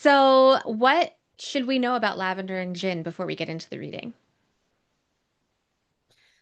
So, what should we know about Lavender and Gin before we get into the reading?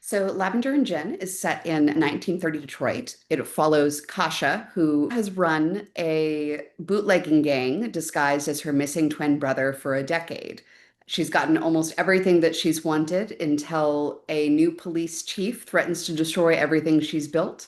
So, Lavender and Gin is set in 1930 Detroit. It follows Kasia, who has run a bootlegging gang disguised as her missing twin brother for a decade. She's gotten almost everything that she's wanted until a new police chief threatens to destroy everything she's built.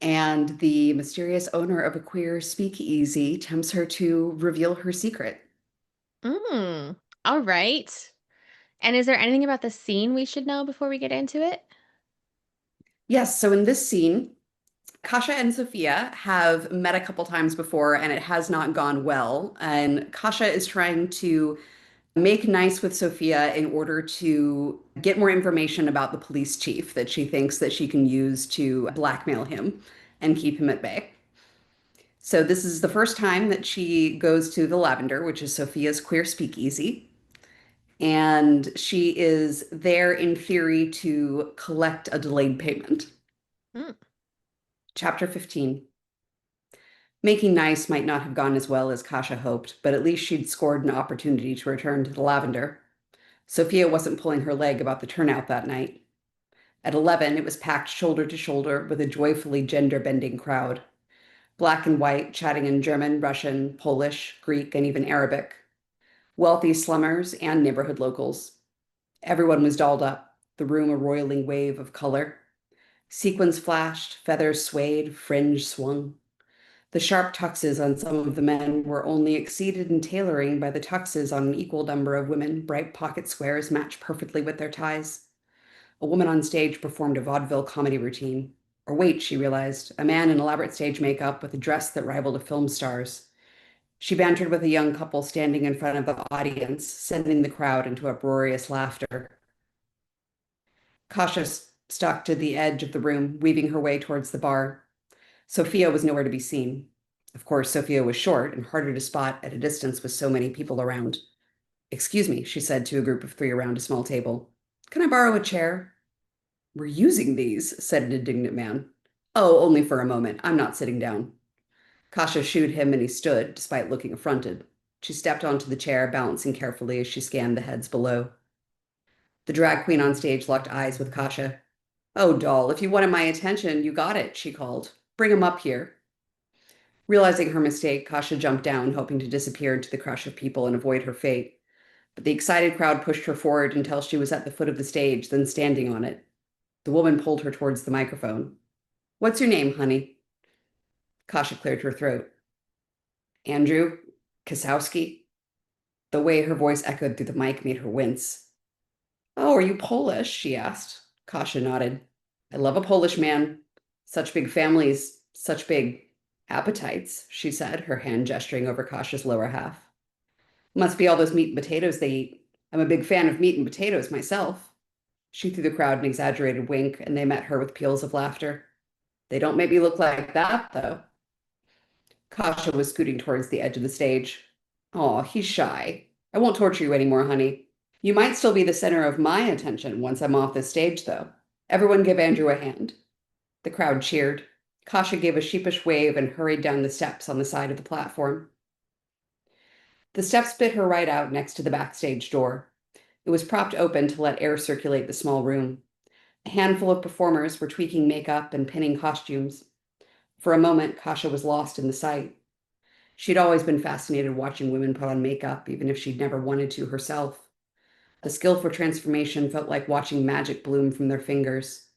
And the mysterious owner of a queer speakeasy tempts her to reveal her secret. Mm, all right. And is there anything about the scene we should know before we get into it? Yes, so in this scene, Kasia and Sophia have met a couple times before and it has not gone well. And Kasia is trying to make nice with Sophia in order to get more information about the police chief that she thinks that she can use to blackmail him and keep him at bay. So this is the first time that she goes to the Lavender, which is Sophia's queer speakeasy. And she is there in theory to collect a delayed payment. Mm, Chapter 15. Making nice might not have gone as well as Kasia hoped, but at least she'd scored an opportunity to return to the Lavender. Sophia wasn't pulling her leg about the turnout that night. At 11, it was packed shoulder to shoulder with a joyfully gender-bending crowd. Black and white, chatting in German, Russian, Polish, Greek, and even Arabic. Wealthy slummers and neighborhood locals. Everyone was dolled up, the room a roiling wave of color. Sequins flashed, feathers swayed, fringe swung. The sharp tuxes on some of the men were only exceeded in tailoring by the tuxes on an equal number of women. Bright pocket squares matched perfectly with their ties. A woman on stage performed a vaudeville comedy routine. Or wait, she realized, a man in elaborate stage makeup with a dress that rivaled a film star's. She bantered with a young couple standing in front of the audience, sending the crowd into uproarious laughter. Kasia stuck to the edge of the room, weaving her way towards the bar. Sophia was nowhere to be seen. Of course, Sophia was short and harder to spot at a distance with so many people around. Excuse me, she said to a group of three around a small table. Can I borrow a chair? We're using these, said an indignant man. Oh, only for a moment. I'm not sitting down. Kasia shooed him and he stood, despite looking affronted. She stepped onto the chair, balancing carefully as she scanned the heads below. The drag queen on stage locked eyes with Kasia. Oh, doll, if you wanted my attention, you got it, she called. Bring him up here. Realizing her mistake, Kasia jumped down, hoping to disappear into the crush of people and avoid her fate. But the excited crowd pushed her forward until she was at the foot of the stage, then standing on it. The woman pulled her towards the microphone. What's your name, honey? Kasia cleared her throat. Andrew Kasowski? The way her voice echoed through the mic made her wince. Oh, are you Polish? She asked. Kasia nodded. I love a Polish man. Such big families, such big appetites, she said, her hand gesturing over Kasia's lower half. Must be all those meat and potatoes they eat. I'm a big fan of meat and potatoes myself. She threw the crowd an exaggerated wink, and they met her with peals of laughter. They don't make me look like that, though. Kasia was scooting towards the edge of the stage. Aw, he's shy. I won't torture you anymore, honey. You might still be the center of my attention once I'm off this stage, though. Everyone give Andrew a hand. The crowd cheered. Kasia gave a sheepish wave and hurried down the steps on the side of the platform. The steps spit her right out next to the backstage door. It was propped open to let air circulate the small room. A handful of performers were tweaking makeup and pinning costumes. For a moment, Kasia was lost in the sight. She'd always been fascinated watching women put on makeup, even if she'd never wanted to herself. The skillful transformation felt like watching magic bloom from their fingers.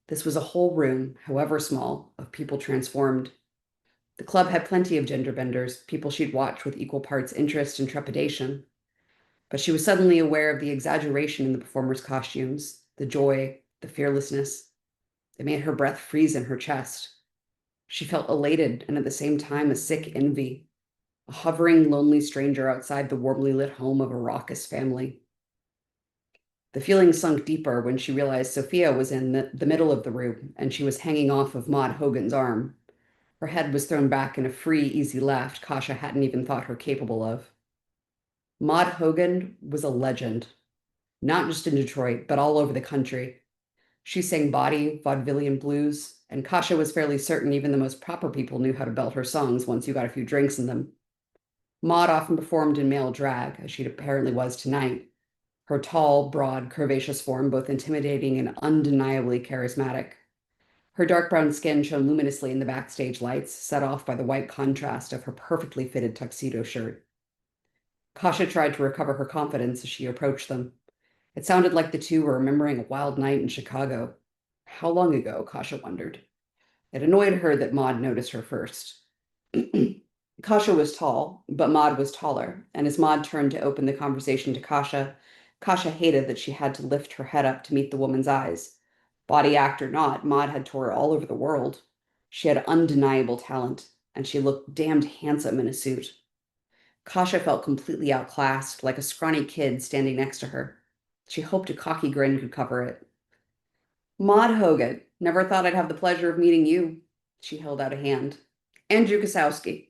This was a whole room, however small, of people transformed. The club had plenty of gender benders, people she'd watched with equal parts interest and trepidation. But she was suddenly aware of the exaggeration in the performers' costumes, the joy, the fearlessness. It made her breath freeze in her chest. She felt elated and at the same time a sick envy, a hovering, lonely stranger outside the warmly lit home of a raucous family. The feeling sunk deeper when she realized Sophia was in the middle of the room and she was hanging off of Maud Hogan's arm. Her head was thrown back in a free, easy laugh Kasia hadn't even thought her capable of. Maud Hogan was a legend, not just in Detroit, but all over the country. She sang bawdy, vaudevillian blues, and Kasia was fairly certain even the most proper people knew how to belt her songs once you got a few drinks in them. Maud often performed in male drag, as she apparently was tonight, her tall, broad, curvaceous form both intimidating and undeniably charismatic. Her dark brown skin shone luminously in the backstage lights, set off by the white contrast of her perfectly fitted tuxedo shirt. Kasia tried to recover her confidence as she approached them. It sounded like the two were remembering a wild night in Chicago. How long ago, Kasia wondered. It annoyed her that Maud noticed her first. Kasia was tall, but Maud was taller, and as Maud turned to open the conversation to Kasia, Kasia hated that she had to lift her head up to meet the woman's eyes. Body act or not, Maud had toured all over the world. She had undeniable talent, and she looked damned handsome in a suit. Kasia felt completely outclassed, like a scrawny kid standing next to her. She hoped a cocky grin could cover it. Maud Hogan, never thought I'd have the pleasure of meeting you. She held out a hand. Andrew Kasowski.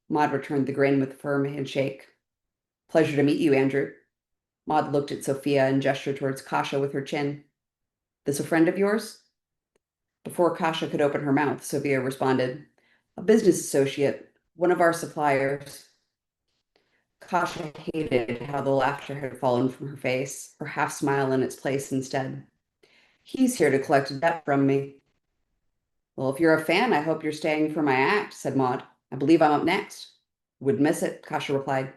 Maud returned the grin with a firm handshake. Pleasure to meet you, Andrew. Maud looked at Sophia and gestured towards Kasia with her chin. This a friend of yours? Before Kasia could open her mouth, Sophia responded, a business associate, one of our suppliers. Kasia hated how the laughter had fallen from her face, her half smile in its place instead. He's here to collect a debt from me. Well, if you're a fan, I hope you're staying for my act, said Maud. I believe I'm up next. Would miss it, Kasia replied.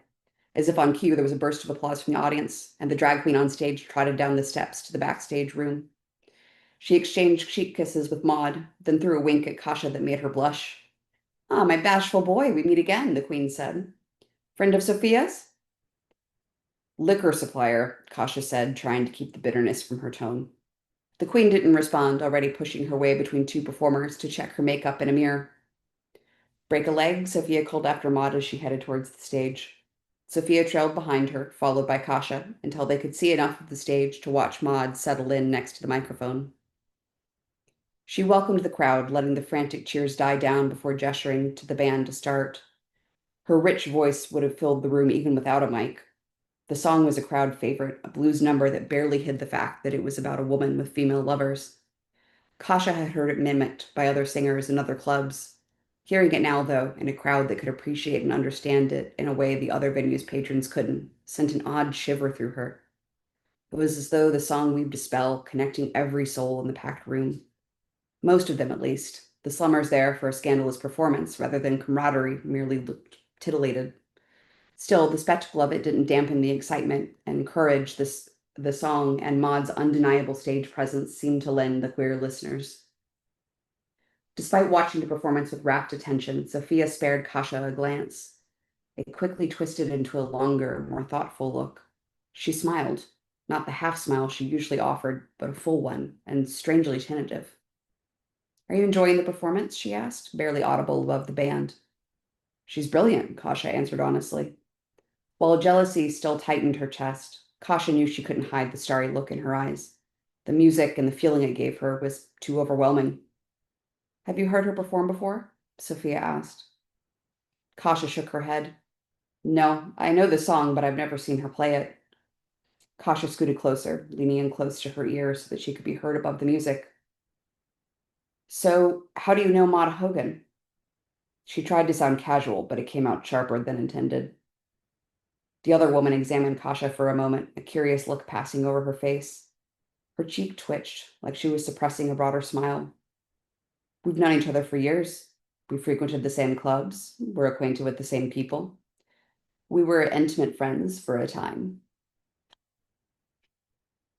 As if on cue, there was a burst of applause from the audience, and the drag queen on stage trotted down the steps to the backstage room. She exchanged cheek kisses with Maud, then threw a wink at Kasia that made her blush. Ah, my bashful boy, we meet again, the queen said. Friend of Sophia's? Liquor supplier, Kasia said, trying to keep the bitterness from her tone. The queen didn't respond, already pushing her way between two performers to check her makeup in a mirror. Break a leg, Sophia called after Maud as she headed towards the stage. Sophia trailed behind her, followed by Kasia, until they could see enough of the stage to watch Maud settle in next to the microphone. She welcomed the crowd, letting the frantic cheers die down before gesturing to the band to start. Her rich voice would have filled the room even without a mic. The song was a crowd favorite, a blues number that barely hid the fact that it was about a woman with female lovers. Kasia had heard it mimicked by other singers in other clubs. Hearing it now, though, in a crowd that could appreciate and understand it in a way the other venue's patrons couldn't, sent an odd shiver through her. It was as though the song weaved a spell, connecting every soul in the packed room. Most of them, at least. The slummers there for a scandalous performance rather than camaraderie merely looked titillated. Still, the spectacle of it didn't dampen the excitement and courage the song and Maud's undeniable stage presence seemed to lend the queer listeners. Despite watching the performance with rapt attention, Sophia spared Kasia a glance. It quickly twisted into a longer, more thoughtful look. She smiled, not the half smile she usually offered, but a full one, and strangely tentative. Are you enjoying the performance? She asked, barely audible above the band. She's brilliant, Kasia answered honestly. While jealousy still tightened her chest, Kasia knew she couldn't hide the starry look in her eyes. The music and the feeling it gave her was too overwhelming. Have you heard her perform before? Sophia asked. Kasia shook her head. No, I know the song, but I've never seen her play it. Kasia scooted closer, leaning in close to her ear so that she could be heard above the music. So, how do you know Maud Hogan? She tried to sound casual, but it came out sharper than intended. The other woman examined Kasia for a moment, a curious look passing over her face. Her cheek twitched, like she was suppressing a broader smile. We've known each other for years. We frequented the same clubs. We're acquainted with the same people. We were intimate friends for a time.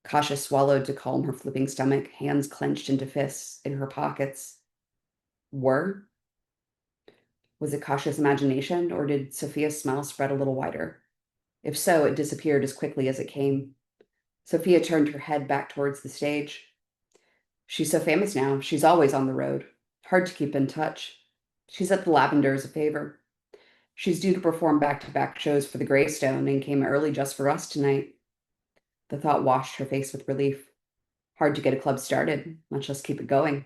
Kasia swallowed to calm her flipping stomach, hands clenched into fists in her pockets. Were? Was it Kasia's imagination, or did Sophia's smile spread a little wider? If so, it disappeared as quickly as it came. Sophia turned her head back towards the stage. She's so famous now. She's always on the road. Hard to keep in touch. She's at the Lavender as a favor. She's due to perform back-to-back shows for the Greystone and came early just for us tonight. The thought washed her face with relief. Hard to get a club started, much less keep it going.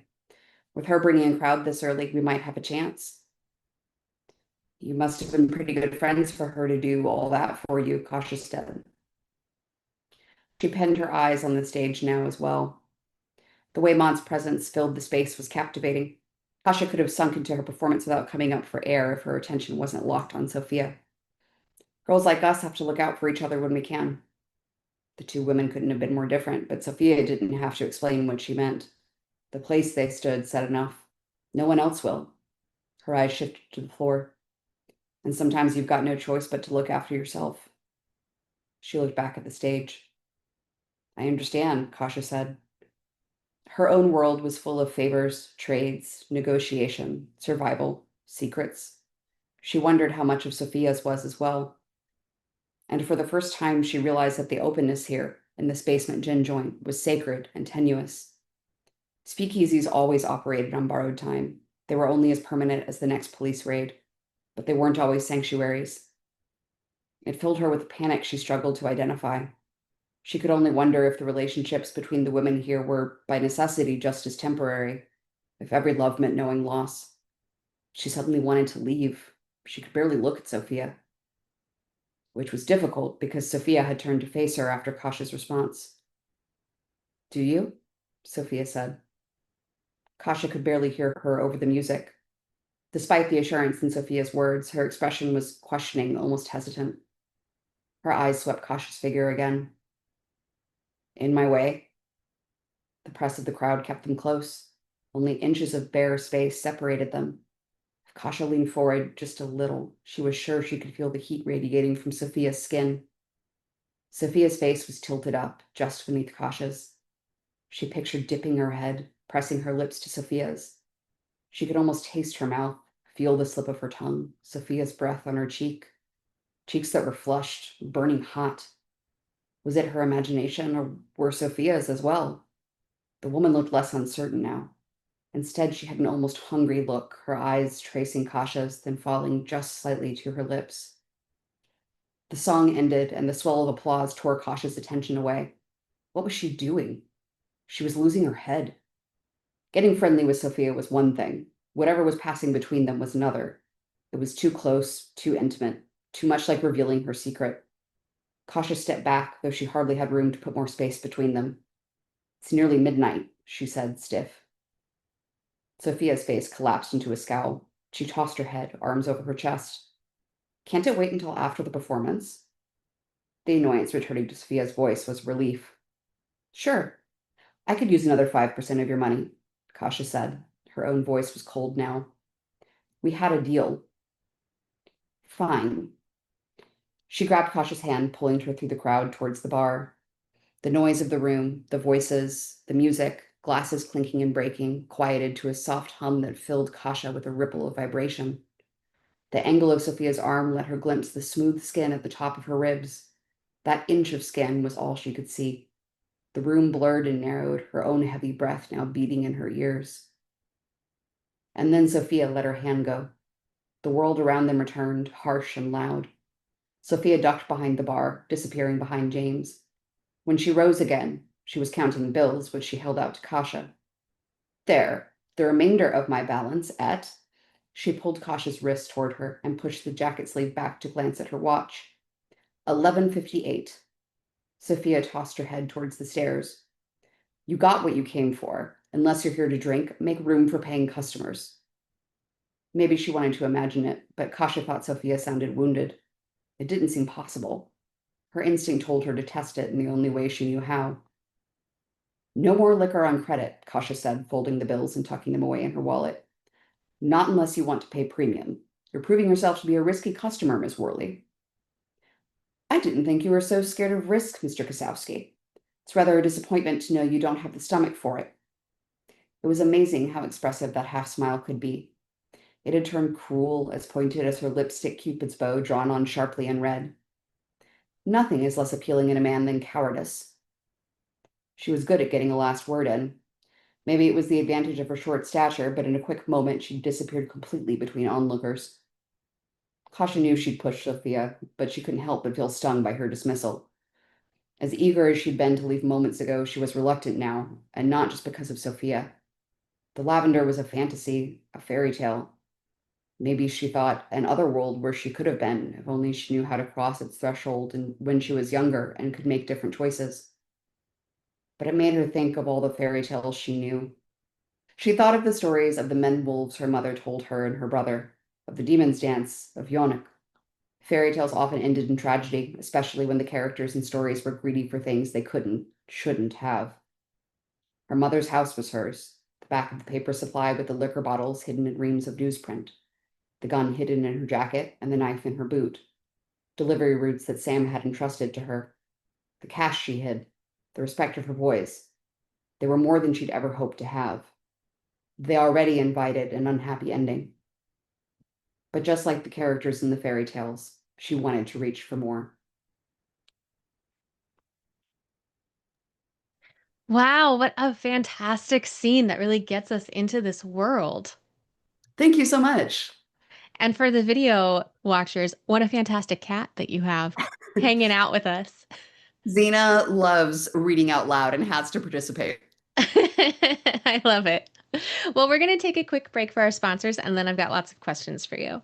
With her bringing a crowd this early, we might have a chance. You must have been pretty good friends for her to do all that for you, Kasia said. She pinned her eyes on the stage now as well. The way Maud's presence filled the space was captivating. Kasia could have sunk into her performance without coming up for air if her attention wasn't locked on Sophia. Girls like us have to look out for each other when we can. The two women couldn't have been more different, but Sophia didn't have to explain what she meant. The place they stood said enough. No one else will. Her eyes shifted to the floor. And sometimes you've got no choice but to look after yourself. She looked back at the stage. I understand, Kasia said. Her own world was full of favors, trades, negotiation, survival, secrets. She wondered how much of Sophia's was as well. And for the first time, she realized that the openness here in this basement gin joint was sacred and tenuous. Speakeasies always operated on borrowed time. They were only as permanent as the next police raid, but they weren't always sanctuaries. It filled her with a panic she struggled to identify. She could only wonder if the relationships between the women here were, by necessity, just as temporary, if every love meant knowing loss. She suddenly wanted to leave. She could barely look at Sophia, which was difficult because Sophia had turned to face her after Kasia's response. Do you? Sophia said. Kasia could barely hear her over the music. Despite the assurance in Sophia's words, her expression was questioning, almost hesitant. Her eyes swept Kasia's figure again. In my way? The press of the crowd kept them close. Only inches of bare space separated them. If Kasia leaned forward just a little, she was sure she could feel the heat radiating from Sophia's skin. Sophia's face was tilted up, just beneath Kasia's. She pictured dipping her head, pressing her lips to Sophia's. She could almost taste her mouth, feel the slip of her tongue, Sophia's breath on her cheeks that were flushed, burning hot. Was it her imagination, or were Sophia's as well? The woman looked less uncertain now. Instead, she had an almost hungry look, her eyes tracing Kasia's, then falling just slightly to her lips. The song ended, and the swell of applause tore Kasia's attention away. What was she doing? She was losing her head. Getting friendly with Sophia was one thing. Whatever was passing between them was another. It was too close, too intimate, too much like revealing her secret. Kasia stepped back, though she hardly had room to put more space between them. It's nearly midnight, she said, stiff. Sophia's face collapsed into a scowl. She tossed her head, arms over her chest. Can't it wait until after the performance? The annoyance returning to Sophia's voice was relief. Sure, I could use another 5% of your money, Kasia said. Her own voice was cold now. We had a deal. Fine. She grabbed Kasia's hand, pulling her through the crowd towards the bar. The noise of the room, the voices, the music, glasses clinking and breaking, quieted to a soft hum that filled Kasia with a ripple of vibration. The angle of Sophia's arm let her glimpse the smooth skin at the top of her ribs. That inch of skin was all she could see. The room blurred and narrowed, her own heavy breath now beating in her ears. And then Sophia let her hand go. The world around them returned, harsh and loud. Sophia ducked behind the bar, disappearing behind James. When she rose again, she was counting bills, which she held out to Kasia. There, the remainder of my balance at... She pulled Kasia's wrist toward her and pushed the jacket sleeve back to glance at her watch. 11:58. Sophia tossed her head towards the stairs. You got what you came for. Unless you're here to drink, make room for paying customers. Maybe she wanted to imagine it, but Kasia thought Sophia sounded wounded. It didn't seem possible. Her instinct told her to test it in the only way she knew how. No more liquor on credit, Kasia said, folding the bills and tucking them away in her wallet. Not unless you want to pay premium. You're proving yourself to be a risky customer, Miss Worley. I didn't think you were so scared of risk, Mr. Kosowski. It's rather a disappointment to know you don't have the stomach for it. It was amazing how expressive that half smile could be. It had turned cruel, as pointed as her lipstick Cupid's bow drawn on sharply in red. Nothing is less appealing in a man than cowardice. She was good at getting a last word in. Maybe it was the advantage of her short stature, but in a quick moment she disappeared completely between onlookers. Kasia knew she'd pushed Sophia, but she couldn't help but feel stung by her dismissal. As eager as she'd been to leave moments ago, she was reluctant now, and not just because of Sophia. The lavender was a fantasy, a fairy tale. Maybe she thought an other world where she could have been, if only she knew how to cross its threshold and when she was younger and could make different choices. But it made her think of all the fairy tales she knew. She thought of the stories of the men wolves her mother told her and her brother, of the demon's dance, of Yonuk. Fairy tales often ended in tragedy, especially when the characters and stories were greedy for things they shouldn't have. Her mother's house was hers, the back of the paper supply with the liquor bottles hidden in reams of newsprint, the gun hidden in her jacket, and the knife in her boot, delivery routes that Sam had entrusted to her, the cash she hid, the respect of her boys. They were more than she'd ever hoped to have. They already invited an unhappy ending. But just like the characters in the fairy tales, she wanted to reach for more. Wow, what a fantastic scene that really gets us into this world. Thank you so much. And for the video watchers, what a fantastic cat that you have hanging out with us. Xena loves reading out loud and has to participate. I love it. Well, we're going to take a quick break for our sponsors, and then I've got lots of questions for you.